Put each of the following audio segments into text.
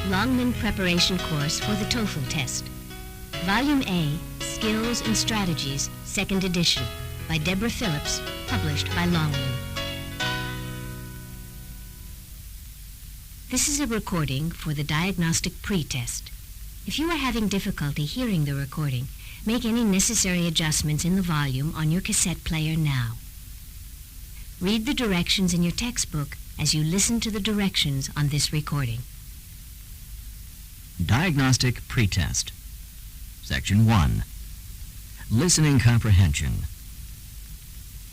Longman Preparation Course for the Toefl Test. Volume A, Skills and Strategies, 2nd edition, by Deborah Phillips, published by Longman. This is a recording for the diagnostic pre-test. If you are having difficulty hearing the recording, make any necessary adjustments in the volume on your cassette player now. Read the directions in your textbook as you listen to the directions on this recording. Diagnostic Pretest. Section 1. Listening Comprehension.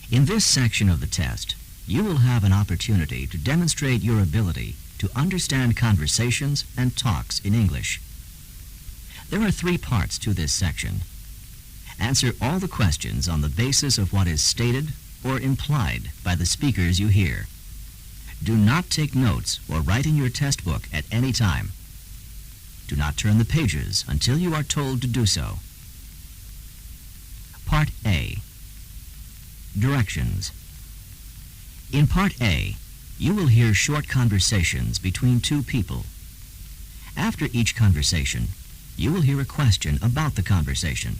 In this section of the test, you will have an opportunity to demonstrate your ability to understand conversations and talks in English. There are 3 parts to this section. Answer all the questions on the basis of what is stated or implied by the speakers you hear. Do not take notes or write in your test book at any time. Do not turn the pages until you are told to do so. Part A. Directions. In Part A, you will hear short conversations between 2 people. After each conversation, you will hear a question about the conversation.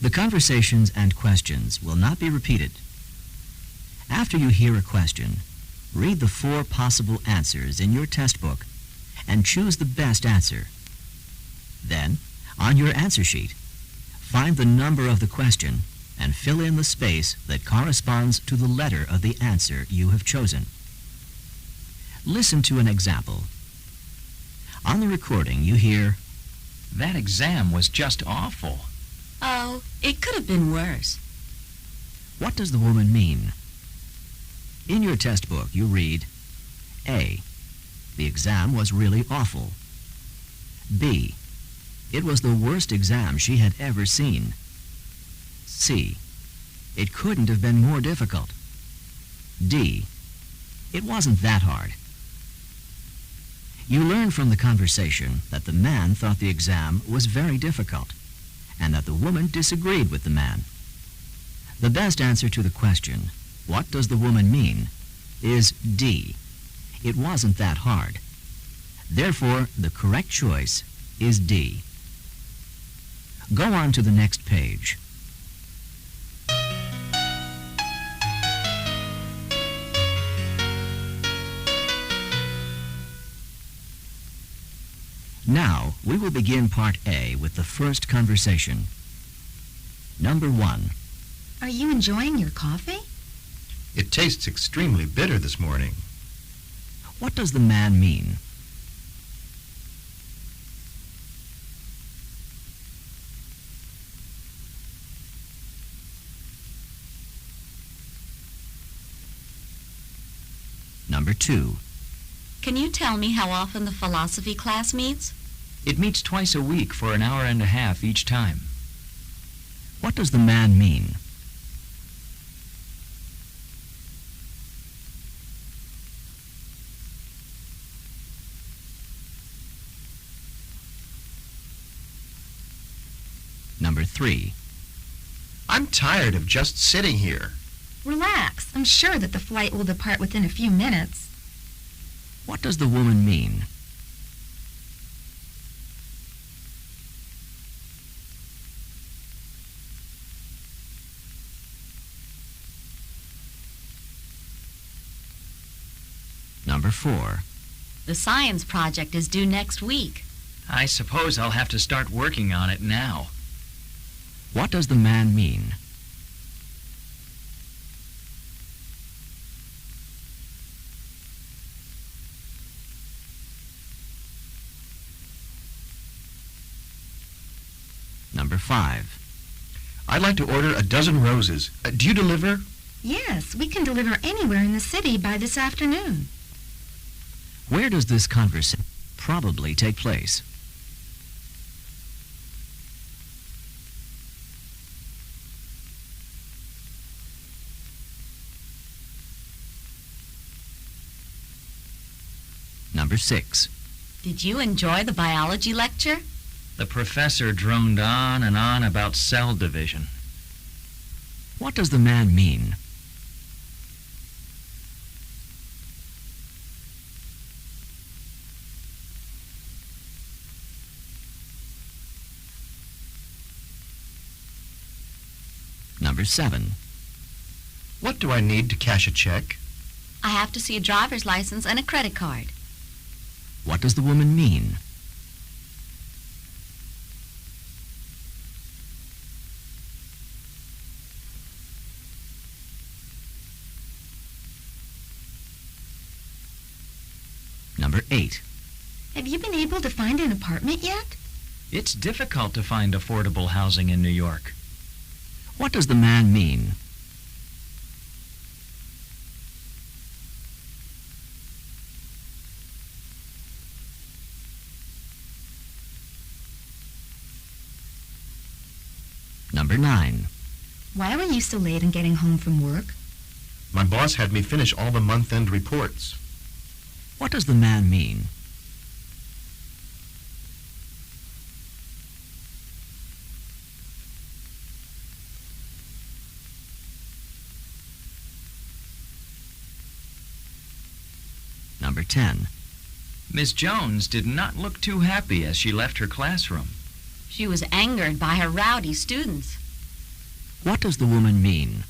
The conversations and questions will not be repeated. After you hear a question, read the 4 possible answers in your test book and choose the best answer. Then, on your answer sheet, find the number of the question and fill in the space that corresponds to the letter of the answer you have chosen. Listen to an example. On the recording, you hear, "That exam was just awful." "Oh, it could have been worse." What does the woman mean? In your test book, you read, A. The exam was really awful. B. It was the worst exam she had ever seen. C. It couldn't have been more difficult. D. It wasn't that hard. You learn from the conversation that the man thought the exam was very difficult and that the woman disagreed with the man. The best answer to the question, "What does the woman mean?" is D. It wasn't that hard. Therefore, the correct choice is D. Go on to the next page. Now, we will begin Part A with the first conversation. Number 1. Are you enjoying your coffee? It tastes extremely bitter this morning. What does the man mean? Number 2. Can you tell me how often the philosophy class meets? It meets twice a week for an hour and a half each time. What does the man mean? Number 3. I'm tired of just sitting here. Relax. I'm sure that the flight will depart within a few minutes. What does the woman mean? Number 4. The science project is due next week. I suppose I'll have to start working on it now. What does the man mean? Number 5. I'd like to order a dozen roses. Do you deliver? Yes, we can deliver anywhere in the city by this afternoon. Where does this conversation probably take place? Number 6. Did you enjoy the biology lecture? The professor droned on and on about cell division. What does the man mean? Number 7. What do I need to cash a check? I have to see a driver's license and a credit card. What does the woman mean? Number 8. Have you been able to find an apartment yet? It's difficult to find affordable housing in New York. What does the man mean? Number 9. Why were you so late in getting home from work? My boss had me finish all the month-end reports. What does the man mean? Number 10. Miss Jones did not look too happy as she left her classroom. She was angered by her rowdy students. What does the woman mean?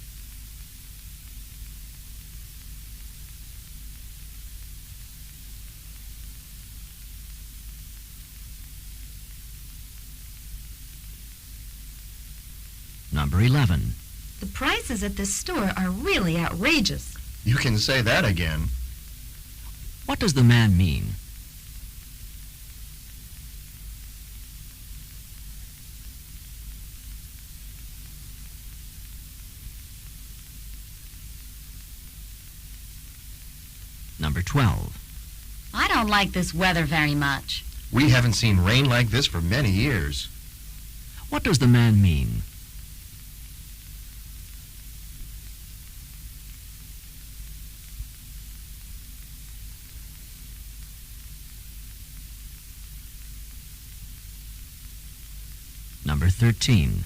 Number 11. The prices at this store are really outrageous. You can say that again. What does the man mean? Number 12. I don't like this weather very much. We haven't seen rain like this for many years. What does the man mean? Number 13.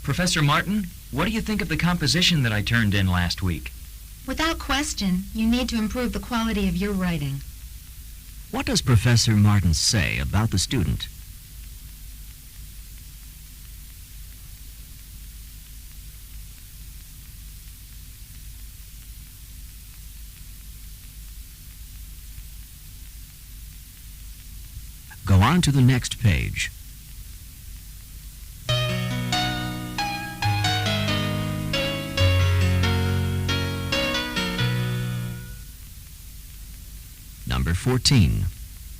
Professor Martin, what do you think of the composition that I turned in last week? Without question, you need to improve the quality of your writing. What does Professor Martin say about the student? Go on to the next page. Number 14.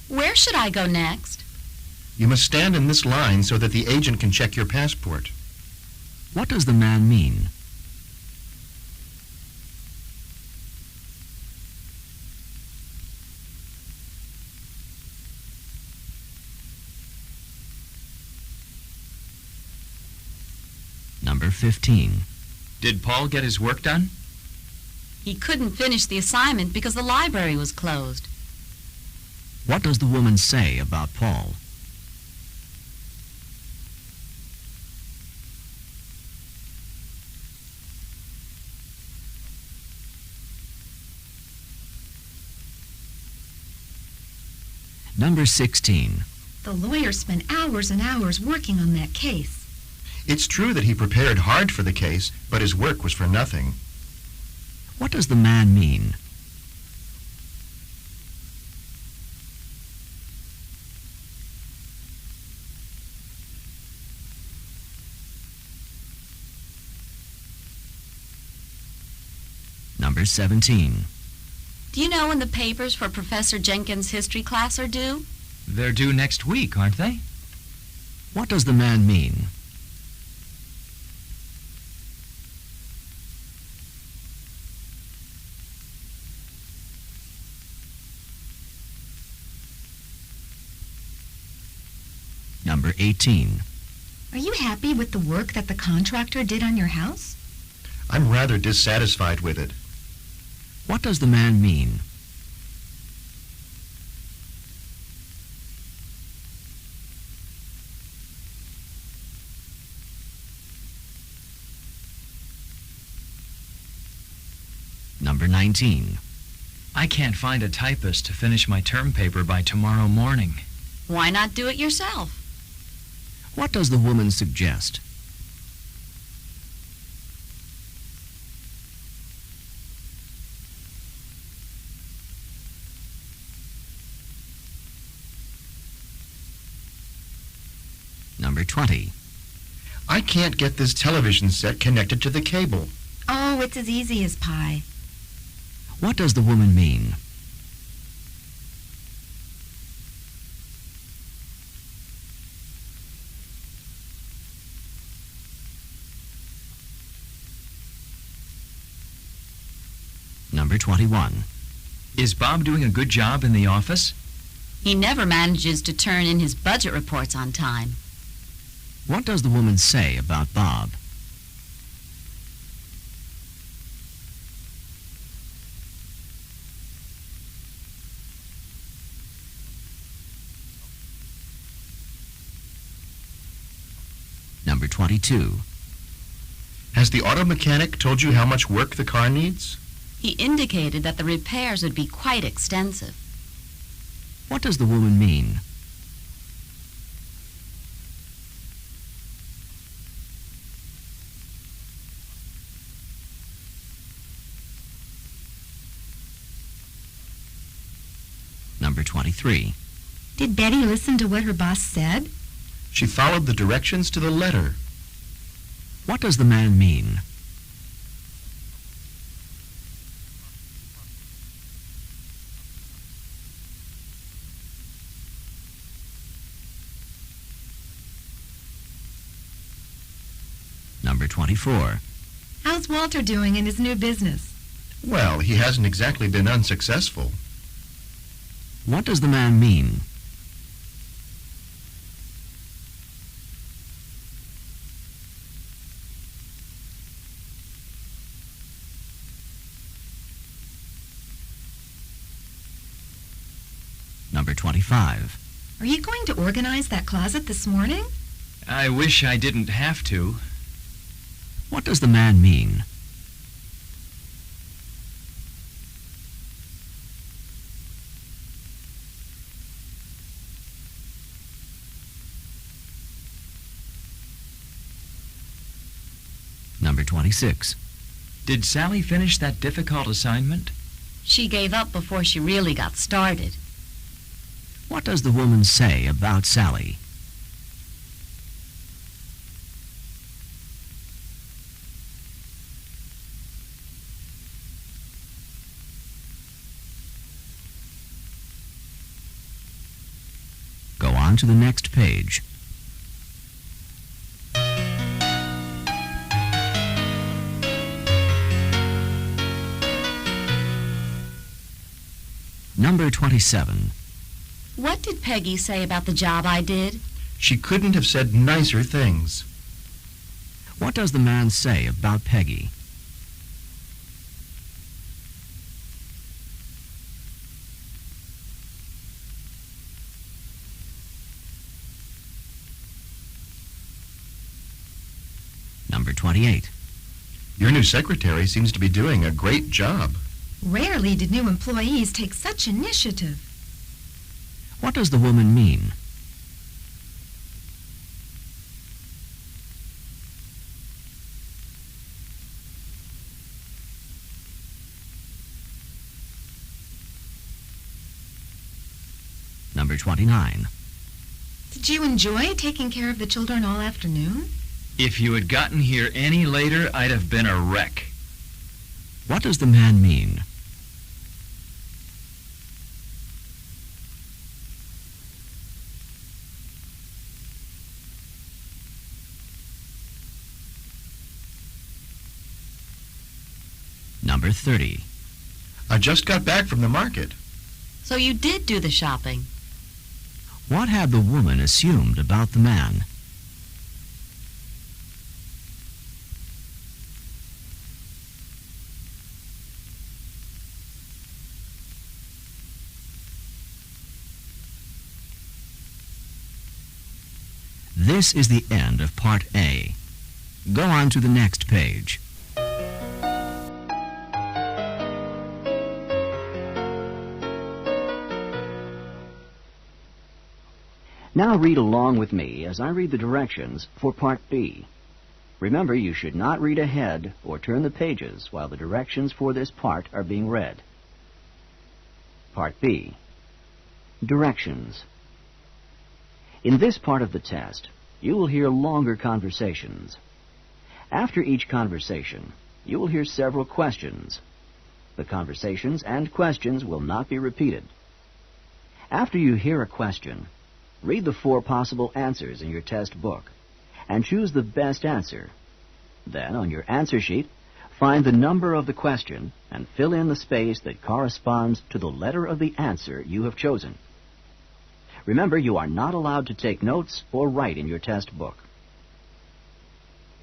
Where should I go next? You must stand in this line so that the agent can check your passport. What does the man mean? Number 15. Did Paul get his work done? He couldn't finish the assignment because the library was closed. What does the woman say about Paul? Number 16. The lawyer spent hours and hours working on that case. It's true that he prepared hard for the case, but his work was for nothing. What does the man mean? Number 17. Do you know when the papers for Professor Jenkins' history class are due? They're due next week, aren't they? What does the man mean? Number 18. Are you happy with the work that the contractor did on your house? I'm rather dissatisfied with it. What does the man mean? Number 19. I can't find a typist to finish my term paper by tomorrow morning. Why not do it yourself? What does the woman suggest? Number 20. I can't get this television set connected to the cable. Oh, it's as easy as pie. What does the woman mean? Number 21. Is Bob doing a good job in the office? He never manages to turn in his budget reports on time. What does the woman say about Bob? Number 22. Has the auto mechanic told you how much work the car needs? He indicated that the repairs would be quite extensive. What does the woman mean? Number 23. Did Betty listen to what her boss said? She followed the directions to the letter. What does the man mean? Number 24. How's Walter doing in his new business? Well, he hasn't exactly been unsuccessful. What does the man mean? Number 25. Are you going to organize that closet this morning? I wish I didn't have to. What does the man mean? Number 26. Did Sally finish that difficult assignment? She gave up before she really got started. What does the woman say about Sally? Go on to the next page. Number 27. What did Peggy say about the job I did? She couldn't have said nicer things. What does the man say about Peggy? Number 28. Your new secretary seems to be doing a great job. Rarely did new employees take such initiative. What does the woman mean? Number 29. Did you enjoy taking care of the children all afternoon? If you had gotten here any later, I'd have been a wreck. What does the man mean? Number 30. I just got back from the market. So you did do the shopping. What had the woman assumed about the man? This is the end of Part A. Go on to the next page. Now read along with me as I read the directions for Part B. Remember, you should not read ahead or turn the pages while the directions for this part are being read. Part B. Directions. In this part of the test, you will hear longer conversations. After each conversation, you will hear several questions. The conversations and questions will not be repeated. After you hear a question, read the 4 possible answers in your test book and choose the best answer. Then, on your answer sheet, find the number of the question and fill in the space that corresponds to the letter of the answer you have chosen. Remember, you are not allowed to take notes or write in your test book.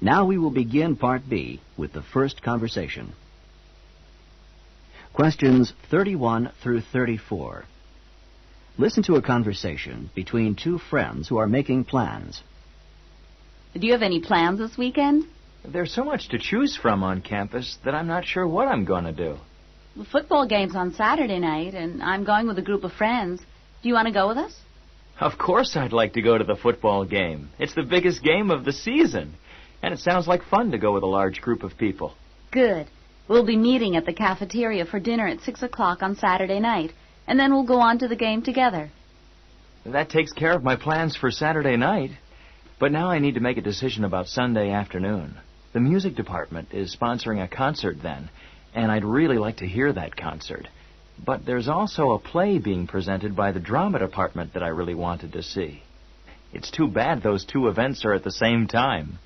Now we will begin Part B with the first conversation. Questions 31 through 34. Listen to a conversation between 2 friends who are making plans. Do you have any plans this weekend? There's so much to choose from on campus that I'm not sure what I'm going to do. The football game's on Saturday night, and I'm going with a group of friends. Do you want to go with us? Of course I'd like to go to the football game. It's the biggest game of the season. And it sounds like fun to go with a large group of people. Good. We'll be meeting at the cafeteria for dinner at 6 o'clock on Saturday night, and then we'll go on to the game together. That takes care of my plans for Saturday night. But now I need to make a decision about Sunday afternoon. The music department is sponsoring a concert then, and I'd really like to hear that concert. But there's also a play being presented by the drama department that I really wanted to see. It's too bad those 2 events are at the same time.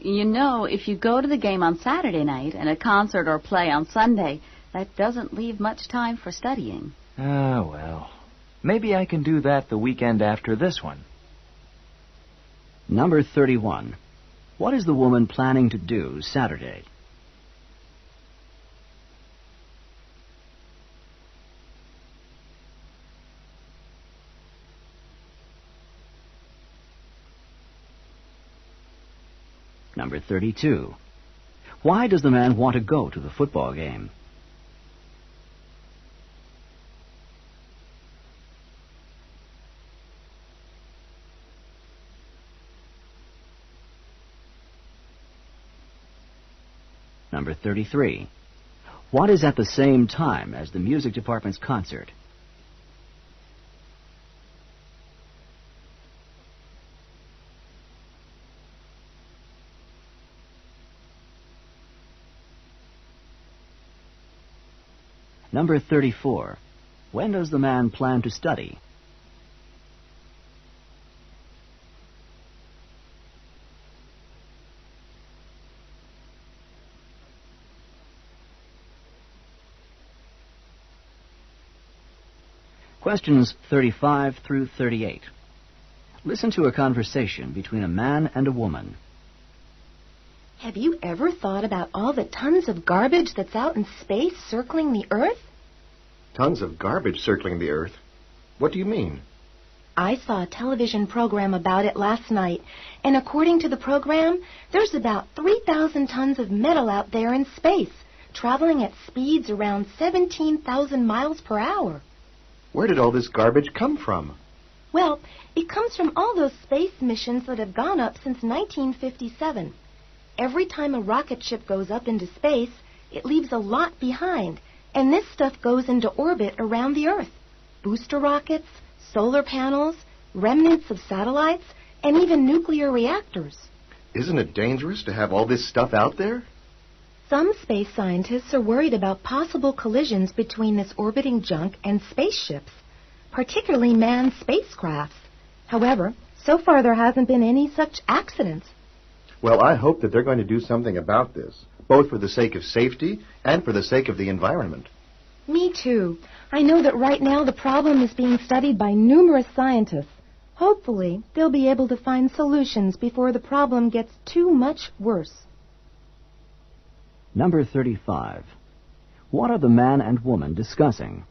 You know, if you go to the game on Saturday night and a concert or play on Sunday, that doesn't leave much time for studying. Ah, well. Maybe I can do that the weekend after this one. Number 31. What is the woman planning to do Saturday? Number 32. Why does the man want to go to the football game? Number 33. What is at the same time as the music department's concert? Number 34. When does the man plan to study? Questions 35 through 38. Listen to a conversation between a man and a woman. Have you ever thought about all the tons of garbage that's out in space circling the Earth? Tons of garbage circling the Earth? What do you mean? I saw a television program about it last night, and according to the program, there's about 3,000 tons of metal out there in space, traveling at speeds around 17,000 miles per hour. Where did all this garbage come from? Well, it comes from all those space missions that have gone up since 1957. Every time a rocket ship goes up into space, it leaves a lot behind, and this stuff goes into orbit around the Earth. Booster rockets, solar panels, remnants of satellites, and even nuclear reactors. Isn't it dangerous to have all this stuff out there? Some space scientists are worried about possible collisions between this orbiting junk and spaceships, particularly manned spacecrafts. However, so far there hasn't been any such accidents. Well, I hope that they're going to do something about this, both for the sake of safety and for the sake of the environment. Me too. I know that right now the problem is being studied by numerous scientists. Hopefully, they'll be able to find solutions before the problem gets too much worse. Number 35. What are the man and woman discussing?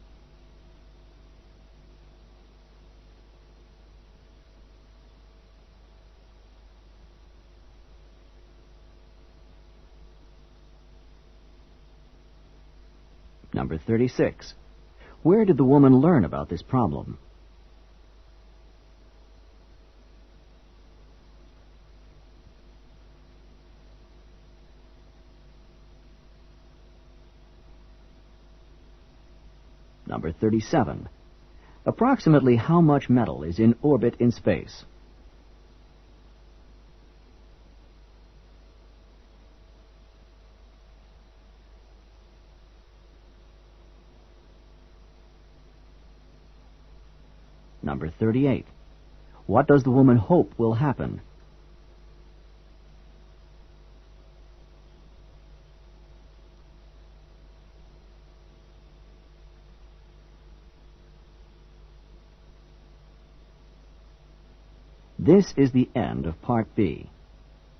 Number 36. Where did the woman learn about this problem? Number 37. Approximately how much metal is in orbit in space? Number 38. What does the woman hope will happen? This is the end of Part B.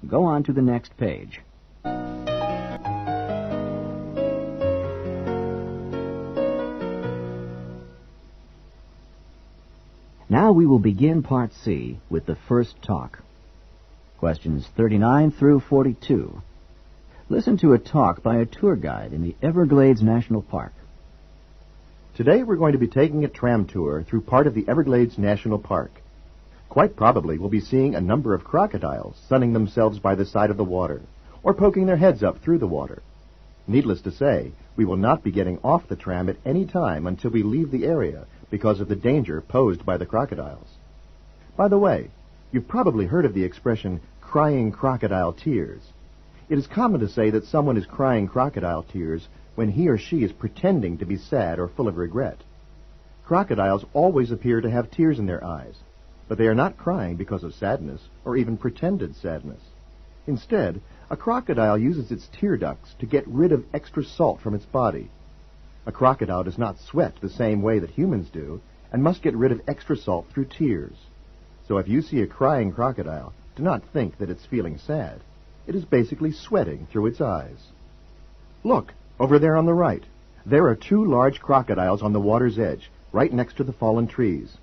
Go on to the next page. Now we will begin Part C with the first talk. Questions 39 through 42. Listen to a talk by a tour guide in the Everglades National Park. Today we're going to be taking a tram tour through part of the Everglades National Park. Quite probably we'll be seeing a number of crocodiles sunning themselves by the side of the water, or poking their heads up through the water. Needless to say, we will not be getting off the tram at any time until we leave the area because of the danger posed by the crocodiles. By the way, you've probably heard of the expression, crying crocodile tears. It is common to say that someone is crying crocodile tears when he or she is pretending to be sad or full of regret. Crocodiles always appear to have tears in their eyes, but they are not crying because of sadness or even pretended sadness. Instead, a crocodile uses its tear ducts to get rid of extra salt from its body. A crocodile does not sweat the same way that humans do and must get rid of extra salt through tears. So if you see a crying crocodile, do not think that it's feeling sad. It is basically sweating through its eyes. Look, over there on the right. There are two large crocodiles on the water's edge, right next to the fallen trees.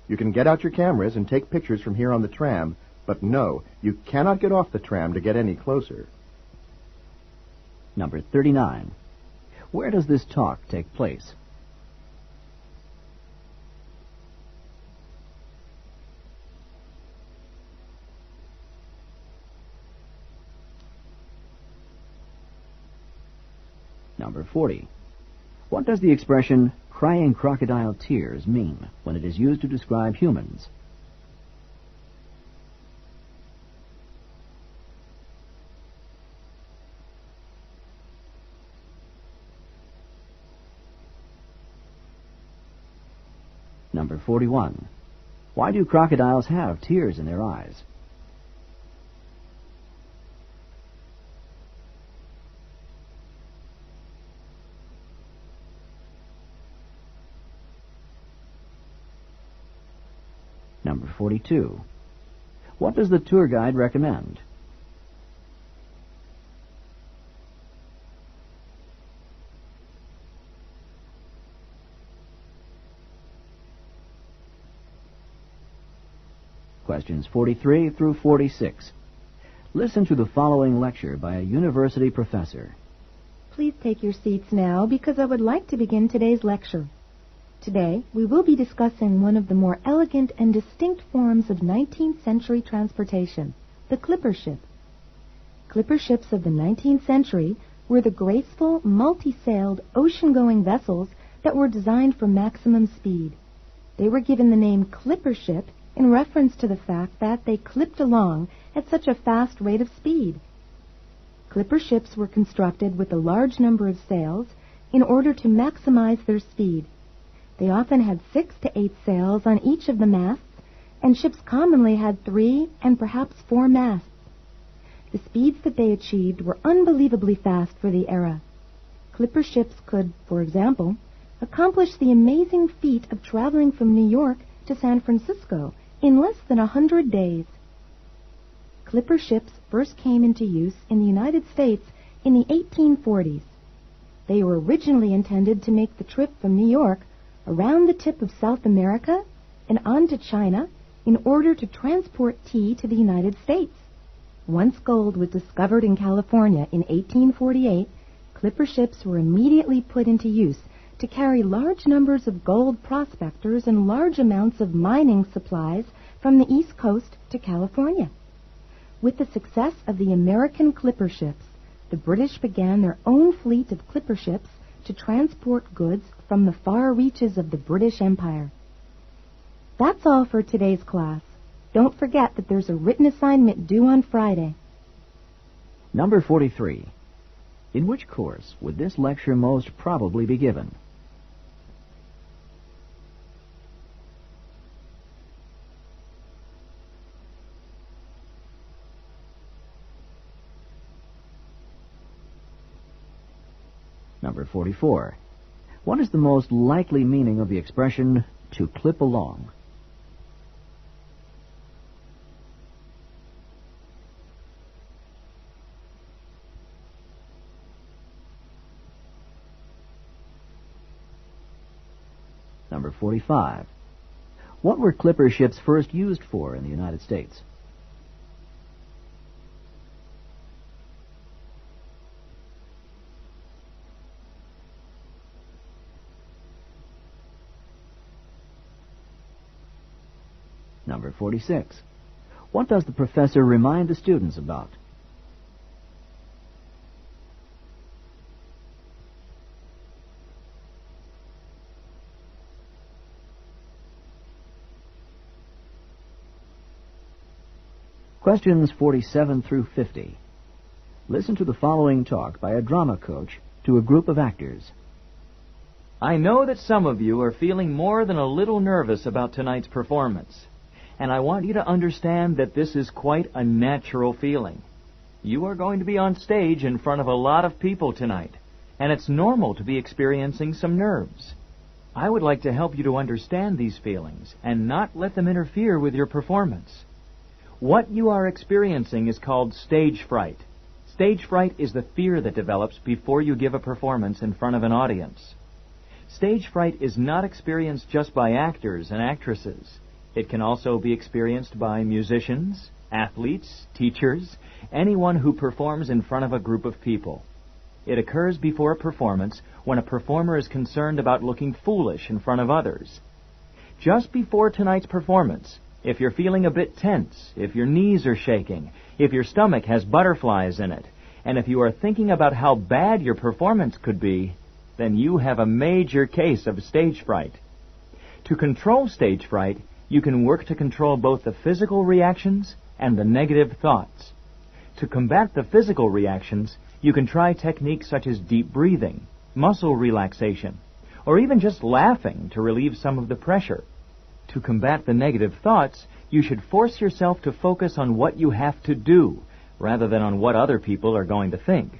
You can get out your cameras and take pictures from here on the tram, but no, you cannot get off the tram to get any closer. Number 39. Where does this talk take place? Number 40. What does the expression crying crocodile tears mean when it is used to describe humans? Number 41. Why do crocodiles have tears in their eyes? Number 42. What does the tour guide recommend? Questions 43 through 46. Listen to the following lecture by a university professor. Please take your seats now because I would like to begin today's lecture. Today, we will be discussing one of the more elegant and distinct forms of 19th century transportation, the clipper ship. Clipper ships of the 19th century were the graceful, multi-sailed, ocean-going vessels that were designed for maximum speed. They were given the name clipper ship in reference to the fact that they clipped along at such a fast rate of speed. Clipper ships were constructed with a large number of sails in order to maximize their speed. They often had 6 to 8 sails on each of the masts, and ships commonly had 3 and perhaps 4 masts. The speeds that they achieved were unbelievably fast for the era. Clipper ships could, for example, accomplish the amazing feat of traveling from New York to San Francisco in less than 100 days. Clipper ships first came into use in the United States in the 1840s. They were originally intended to make the trip from New York around the tip of South America and on to China in order to transport tea to the United States. Once gold was discovered in California in 1848, clipper ships were immediately put into use to carry large numbers of gold prospectors and large amounts of mining supplies from the East Coast to California. With the success of the American clipper ships, the British began their own fleet of clipper ships to transport goods from the far reaches of the British Empire. That's all for today's class. Don't forget that there's a written assignment due on Friday. Number 43. In which course would this lecture most probably be given? Number 44. What is the most likely meaning of the expression, to clip along? Number 45. What were clipper ships first used for in the United States? Number 46. What does the professor remind the students about? Questions 47 through 50. Listen to the following talk by a drama coach to a group of actors. I know that some of you are feeling more than a little nervous about tonight's performance, and I want you to understand that this is quite a natural feeling. You are going to be on stage in front of a lot of people tonight, and it's normal to be experiencing some nerves. I would like to help you to understand these feelings and not let them interfere with your performance. What you are experiencing is called stage fright. Stage fright is the fear that develops before you give a performance in front of an audience. Stage fright is not experienced just by actors and actresses. It can also be experienced by musicians, athletes, teachers, anyone who performs in front of a group of people. It occurs before a performance when a performer is concerned about looking foolish in front of others. Just before tonight's performance, if you're feeling a bit tense, if your knees are shaking, if your stomach has butterflies in it, and if you are thinking about how bad your performance could be, then you have a major case of stage fright. To control stage fright, you can work to control both the physical reactions and the negative thoughts. To combat the physical reactions, you can try techniques such as deep breathing, muscle relaxation, or even just laughing to relieve some of the pressure. To combat the negative thoughts, you should force yourself to focus on what you have to do, rather than on what other people are going to think.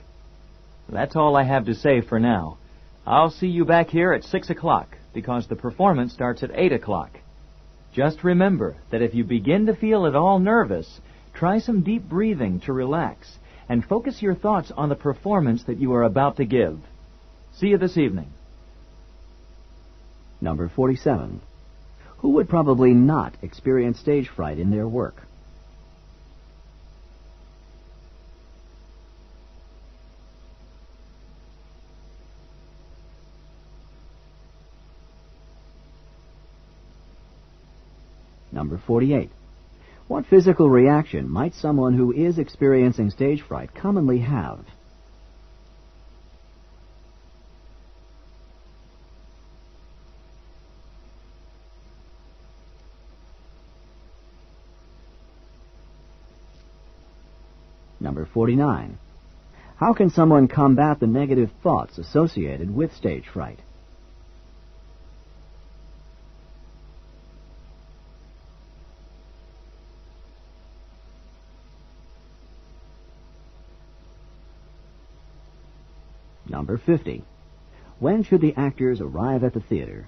That's all I have to say for now. I'll see you back here at 6 o'clock, because the performance starts at 8 o'clock. Just remember that if you begin to feel at all nervous, try some deep breathing to relax, and focus your thoughts on the performance that you are about to give. See you this evening. Number 47. Who would probably not experience stage fright in their work? Number 48. What physical reaction might someone who is experiencing stage fright commonly have? Number 49. How can someone combat the negative thoughts associated with stage fright? Number 50. When should the actors arrive at the theater?